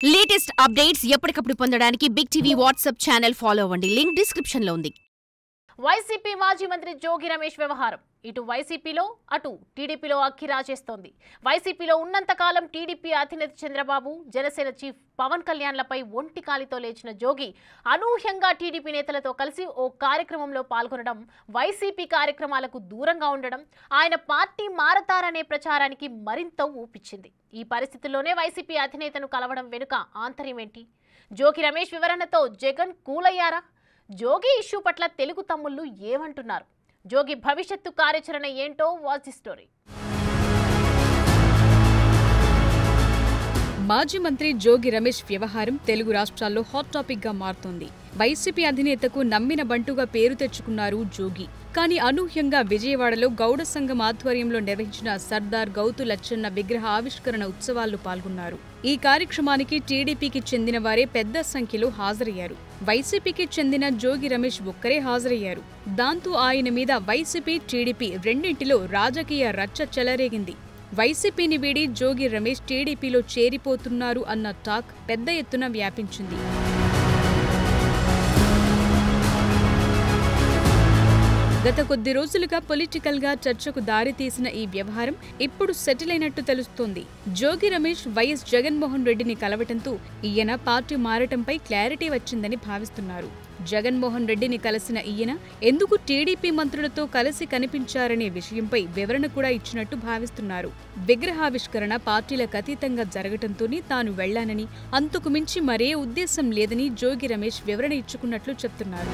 Latest updates ఎప్పటికప్పుడు పొందడానికి big TV WhatsApp channel follow అవ్వండి. లింక్ డిస్క్రిప్షన్ లో ఉంది. వైసీపీ మాజీ మంత్రి జోగి రమేష్ వ్యవహారం ఇటు వైసీపీలో అటు టీడీపీలో అక్కిరాజేస్తోంది. వైసీపీలో ఉన్నంతకాలం టీడీపీ అధినేత చంద్రబాబు, జనసేన చీఫ్ పవన్ కళ్యాణ్లపై ఒంటి కాలితో లేచిన జోగి అనూహ్యంగా టీడీపీ నేతలతో కలిసి ఓ కార్యక్రమంలో పాల్గొనడం, వైసీపీ కార్యక్రమాలకు దూరంగా ఉండడం ఆయన పార్టీ మారతారనే ప్రచారానికి మరింత ఊపిచ్చింది. ఈ పరిస్థితుల్లోనే వైసీపీ అధినేతను కలవడం వెనుక ఆంతర్యం ఏంటి? జోగి రమేష్ వివరణతో జగన్ కూలయ్యారా? జోగి ఇష్యూ పట్ల తెలుగు తమ్ముళ్ళు ఏమంటున్నారు? జోగి భవిష్యత్తు కార్యాచరణ ఏంటో వాచ్ ది స్టోరీ. మాజీ మంత్రి జోగి రమేష్ వ్యవహారం తెలుగు రాష్ట్రాల్లో హాట్ టాపిక్ గా మారుతోంది. వైసీపీ అధినేతకు నమ్మిన బంటుగా పేరు తెచ్చుకున్నారు జోగి. కానీ అనూహ్యంగా విజయవాడలో గౌడ సంఘం ఆధ్వర్యంలో నిర్వహించిన సర్దార్ గౌతు లచ్చన్న విగ్రహ ఆవిష్కరణ ఉత్సవాల్లో పాల్గొన్నారు. ఈ కార్యక్రమానికి టీడీపీకి చెందిన వారే పెద్ద సంఖ్యలో హాజరయ్యారు. వైసీపీకి చెందిన జోగి రమేష్ ఒక్కరే హాజరయ్యారు. దాంతో ఆయన మీద వైసీపీ, టీడీపీ రెండింటిలో రాజకీయ రచ్చ చెలరేగింది. వైసీపీని వీడి జోగి రమేష్ టీడీపీలో చేరిపోతున్నారు అన్న టాక్ పెద్ద ఎత్తున వ్యాపించింది. గత కొద్ది రోజులుగా పొలిటికల్ గా చర్చకు దారితీసిన ఈ వ్యవహారం ఇప్పుడు సెటిల్ అయినట్టు తెలుస్తోంది. జోగి రమేష్ వైఎస్ జగన్మోహన్ రెడ్డిని కలవటంతో ఈయన పార్టీ మారటంపై క్లారిటీ వచ్చిందని భావిస్తున్నారు. జగన్మోహన్ రెడ్డిని కలిసిన ఈయన ఎందుకు టీడీపీ మంత్రులతో కలిసి కనిపించారనే విషయంపై వివరణ కూడా ఇచ్చినట్టు భావిస్తున్నారు. విగ్రహావిష్కరణ పార్టీలకు అతీతంగా జరగటంతోనే తాను వెళ్లానని, అంతకు మించి మరే ఉద్దేశం లేదని జోగి రమేష్ వివరణ ఇచ్చుకున్నట్లు చెప్తున్నారు.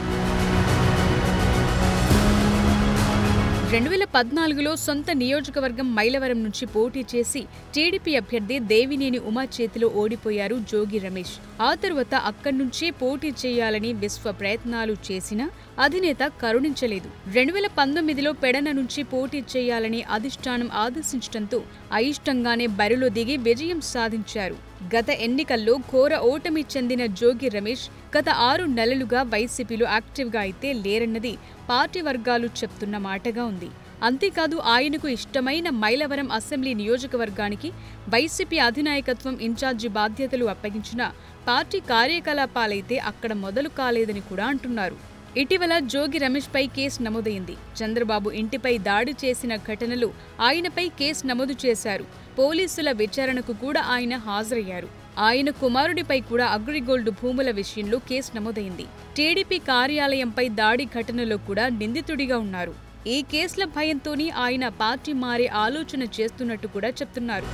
2014లో సొంత నియోజకవర్గం మైలవరం నుంచి పోటీ చేసి టీడీపీ అభ్యర్థి దేవినేని ఉమా చేతిలో ఓడిపోయారు జోగి రమేష్. ఆ తరువాత అక్కడి నుంచే పోటీ చేయాలని విశ్వ ప్రయత్నాలు చేసినా అధినేత కరుణించలేదు. 2019లో పెడన నుంచి పోటీ చేయాలని అధిష్టానం ఆదేశించడంతో అయిష్టంగానే బరిలో దిగి విజయం సాధించారు. గత ఎన్నికల్లో ఘోర ఓటమి చెందిన జోగి రమేష్ గత 6 నెలలుగా వైసీపీలో యాక్టివ్గా అయితే లేరన్నది పార్టీ వర్గాలు చెప్తున్న మాటగా ఉంది. అంతేకాదు ఆయనకు ఇష్టమైన మైలవరం అసెంబ్లీ నియోజకవర్గానికి వైసీపీ అధినాయకత్వం ఇన్ఛార్జి బాధ్యతలు అప్పగించిన పార్టీ కార్యకలాపాలైతే అక్కడ మొదలు కాలేదని కూడా అంటున్నారు. ఇటీవల జోగి రమేష్ పై కేసు నమోదైంది. చంద్రబాబు ఇంటిపై దాడి చేసిన ఘటనలు ఆయనపై కేసు నమోదు చేశారు. పోలీసుల విచారణకు కూడా ఆయన హాజరయ్యారు. ఆయన కుమారుడిపై కూడా అగ్రిగోల్డ్ భూముల విషయంలో కేసు నమోదైంది. టీడీపీ కార్యాలయంపై దాడి ఘటనలో కూడా నిందితుడిగా ఉన్నారు. ఈ కేసుల భయంతోనే ఆయన పార్టీ మారే ఆలోచన చేస్తున్నట్టు కూడా చెప్తున్నారు.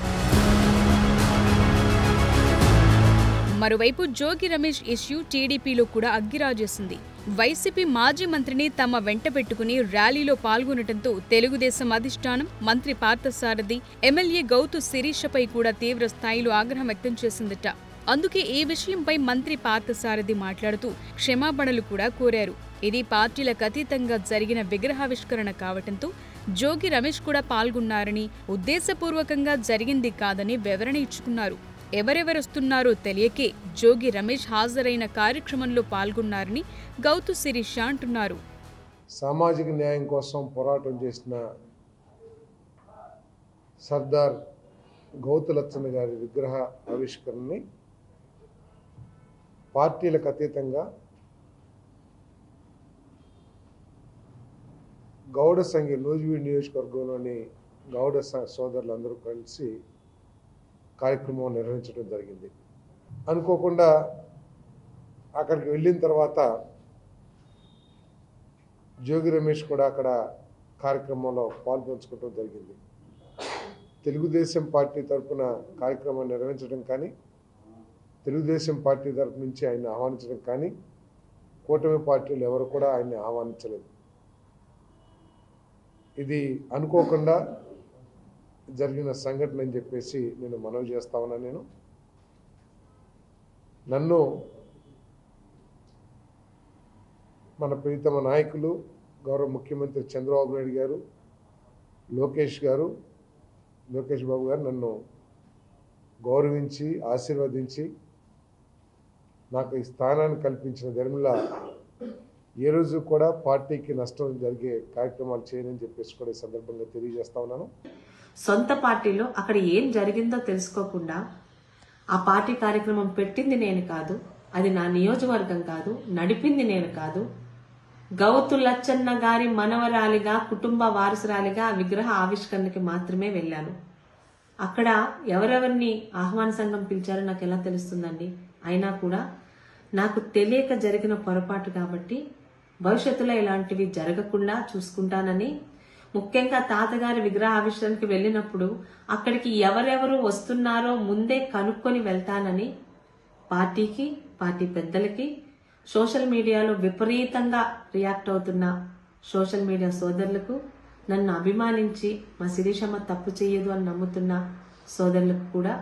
మరోవైపు జోగి రమేష్ ఇష్యూ టీడీపీలో కూడా అగ్గిరాజేసింది. వైసీపీ మాజీ మంత్రిని తమ వెంట పెట్టుకుని ర్యాలీలో పాల్గొనడంతో తెలుగుదేశం అధిష్టానం మంత్రి పార్థసారథి, ఎమ్మెల్యే గౌతు శిరీషపై కూడా తీవ్ర స్థాయిలో ఆగ్రహం వ్యక్తం చేసిందట. అందుకే ఈ విషయంపై మంత్రి పార్థసారథి మాట్లాడుతూ క్షమాపణలు కూడా కోరారు. ఇది పార్టీలకు అతీతంగా జరిగిన విగ్రహావిష్కరణ కావటంతో జోగి రమేష్ కూడా పాల్గొన్నారని, ఉద్దేశపూర్వకంగా జరిగింది కాదని వివరణ ఇచ్చుకున్నారు. ఎవరెవరొస్తున్నారో తెలియకే జోగి రమేష్ హాజరైన కార్యక్రమంలో పాల్గొన్నారని గౌతు శిరీష అంటున్నారు. సామాజిక న్యాయం కోసం పోరాటం చేసిన సర్దార్ గౌతు లచ్చన్న గారి విగ్రహ ఆవిష్కరణని పార్టీలకు అతీతంగా గౌడ సంఘ నూజివీడు నియోజకవర్గంలోని గౌడ సోదరులందరూ కలిసి కార్యక్రమం నిర్వహించడం జరిగింది. అనుకోకుండా అక్కడికి వెళ్ళిన తర్వాత జోగి రమేష్ కూడా అక్కడ కార్యక్రమంలో పాల్పంచుకోవడం జరిగింది. తెలుగుదేశం పార్టీ తరఫున కార్యక్రమాన్ని నిర్వహించడం కానీ, తెలుగుదేశం పార్టీ తరఫు నుంచి ఆయన్ని ఆహ్వానించడం కానీ, కూటమి పార్టీలు ఎవరు కూడా ఆయన్ని ఆహ్వానించలేదు. ఇది అనుకోకుండా జరిగిన సంఘటన అని చెప్పేసి నేను మనవి చేస్తా ఉన్నాను. నన్ను మన ప్రీతమ నాయకులు గౌరవ ముఖ్యమంత్రి చంద్రబాబు నాయుడు గారు, లోకేష్ బాబు గారు నన్ను గౌరవించి ఆశీర్వదించి నాకు ఈ స్థానాన్ని కల్పించిన ధర్మిలా ఏ రోజు కూడా పార్టీకి నష్టం జరిగే కార్యక్రమాలు చేయనని చెప్పేసి కూడా ఈ సందర్భంగా తెలియజేస్తా ఉన్నాను. సొంత పార్టీలో అక్కడ ఏం జరిగిందో తెలుసుకోకుండా ఆ పార్టీ కార్యక్రమం పెట్టింది నేను కాదు, అది నా నియోజకవర్గం కాదు, నడిపింది నేను కాదు. గౌతు లచ్చన్న గారి మనవరాలిగా, కుటుంబ వారసురాలిగా విగ్రహ ఆవిష్కరణకి మాత్రమే వెళ్ళాను. అక్కడ ఎవరెవరిని ఆహ్వాన సంఘం పిలిచారో నాకు ఎలా తెలుస్తుందండి? అయినా కూడా నాకు తెలియక జరిగిన పొరపాటు కాబట్టి భవిష్యత్తులో ఇలాంటివి జరగకుండా చూసుకుంటానని, ముఖ్యంగా తాతగారి విగ్రహ ఆవిష్కరణకి వెళ్ళినప్పుడు అక్కడికి ఎవరెవరు వస్తున్నారో ముందే కనుక్కొని వెళ్తానని పార్టీకి, పార్టీ పెద్దలకి, సోషల్ మీడియాలో విపరీతంగా రియాక్ట్ అవుతున్న సోషల్ మీడియా సోదరులకు, నన్ను అభిమానించి మా శిరీషమ్మ తప్పు చేయదు అని నమ్ముతున్న సోదరులకు కూడా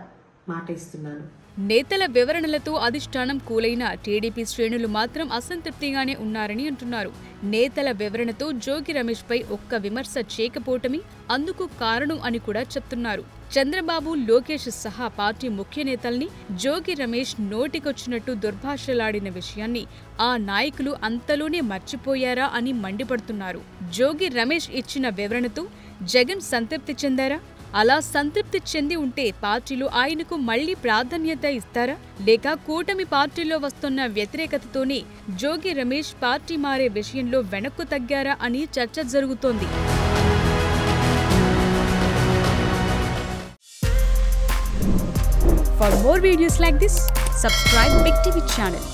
మాట ఇస్తున్నాను. నేతల వివరణలతో అధిష్టానం కూలైన టీడీపీ శ్రేణులు మాత్రం అసంతృప్తిగానే ఉన్నారని అంటున్నారు. నేతల వివరణతో జోగి రమేష్ పై ఒక్క విమర్శ చేయకపోవటమే అందుకు కారణం అని కూడా చెప్తున్నారు. చంద్రబాబు, లోకేష్ సహా పార్టీ ముఖ్య నేతల్ని జోగి రమేష్ నోటికొచ్చినట్టు దుర్భాషలాడిన విషయాన్ని ఆ నాయకులు అంతలోనే మర్చిపోయారా అని మండిపడుతున్నారు. జోగి రమేష్ ఇచ్చిన వివరణతో జగన్ సంతృప్తి చెందారా? అలా సంతృప్తి చెంది ఉంటే పార్టీలో ఆయనకు మళ్లీ ప్రాధాన్యత ఇస్తారా? లేక కూటమి పార్టీలో వస్తున్న వ్యతిరేకతతోనే జోగి రమేష్ పార్టీ మారే విషయంలో వెనక్కు తగ్గారా అని చర్చ జరుగుతోంది. For more videos like this, subscribe Big TV channel.